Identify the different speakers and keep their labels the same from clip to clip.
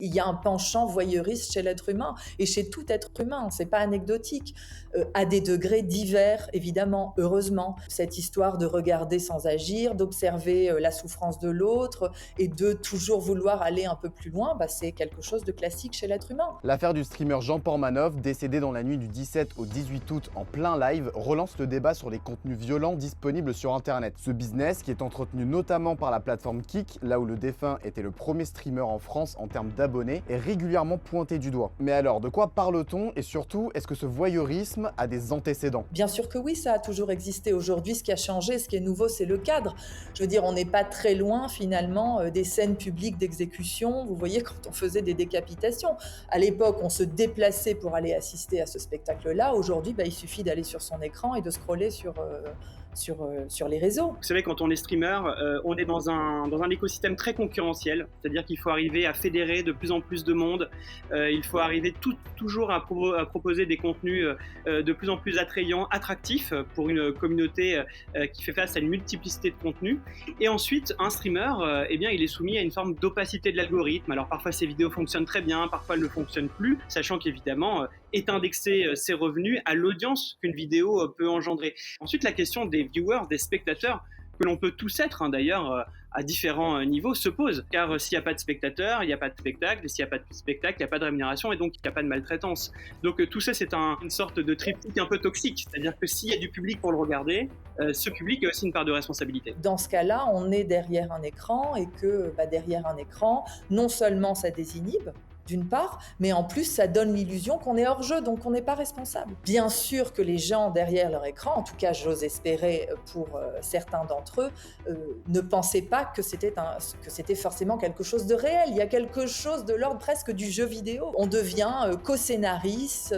Speaker 1: Il y a un penchant voyeuriste chez l'être humain et chez tout être humain, c'est pas anecdotique, à des degrés divers évidemment, heureusement. Cette histoire de regarder sans agir, d'observer, la souffrance de l'autre et de toujours vouloir aller un peu plus loin, c'est quelque chose de classique chez l'être humain.
Speaker 2: L'affaire du streamer Jean Pormanov, décédé dans la nuit du 17 au 18 août en plein live, relance le débat sur les contenus violents disponibles sur internet. Ce business, qui est entretenu notamment par la plateforme Kik, là où le défunt était le premier streamer en France en termes d'abonnés, est régulièrement pointé du doigt. Mais alors, de quoi parle-t-on et surtout, est-ce que ce voyeurisme a des antécédents?
Speaker 1: Bien sûr que oui, ça a toujours existé. Aujourd'hui, ce qui a changé, ce qui est nouveau, c'est le cadre. Je veux dire, on n'est pas très loin finalement des scènes publiques d'exécution. Vous voyez, quand on faisait des décapitations, à l'époque, on se déplaçait pour aller assister à ce spectacle-là. Aujourd'hui, il suffit d'aller sur son écran et de scroller sur les réseaux.
Speaker 3: Vous savez, quand on est streamer, on est dans un écosystème très concurrentiel, c'est-à-dire qu'il faut arriver à fédérer de plus en plus de monde, il faut arriver toujours à proposer des contenus de plus en plus attrayants, attractifs pour une communauté qui fait face à une multiplicité de contenus. Et ensuite, un streamer, il est soumis à une forme d'opacité de l'algorithme. Alors parfois ces vidéos fonctionnent très bien, parfois elles ne fonctionnent plus, sachant qu'évidemment est indexé ses revenus à l'audience qu'une vidéo peut engendrer. Ensuite, la question des viewers, des spectateurs, que l'on peut tous être d'ailleurs à différents niveaux, se pose. Car s'il n'y a pas de spectateurs, il n'y a pas de spectacle, et s'il n'y a pas de spectacle, il n'y a pas de rémunération, et donc il n'y a pas de maltraitance. Donc tout ça, c'est une sorte de triptyque un peu toxique. C'est-à-dire que s'il y a du public pour le regarder, ce public a aussi une part de responsabilité.
Speaker 1: Dans ce cas-là, on est derrière un écran et que derrière un écran, non seulement ça désinhibe, d'une part, mais en plus ça donne l'illusion qu'on est hors jeu, donc on n'est pas responsable. Bien sûr que les gens derrière leur écran, en tout cas j'ose espérer pour certains d'entre eux, ne pensaient pas que c'était forcément quelque chose de réel. Il y a quelque chose de l'ordre presque du jeu vidéo. On devient co-scénariste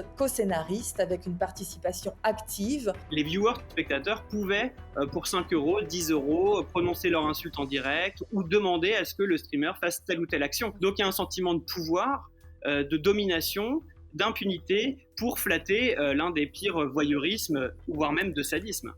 Speaker 1: avec une participation active.
Speaker 3: Les viewers, spectateurs pouvaient pour 5 euros, 10 euros, prononcer leur insulte en direct ou demander à ce que le streamer fasse telle ou telle action. Donc il y a un sentiment de pouvoir, de domination, d'impunité pour flatter l'un des pires voyeurismes, voire même de sadisme.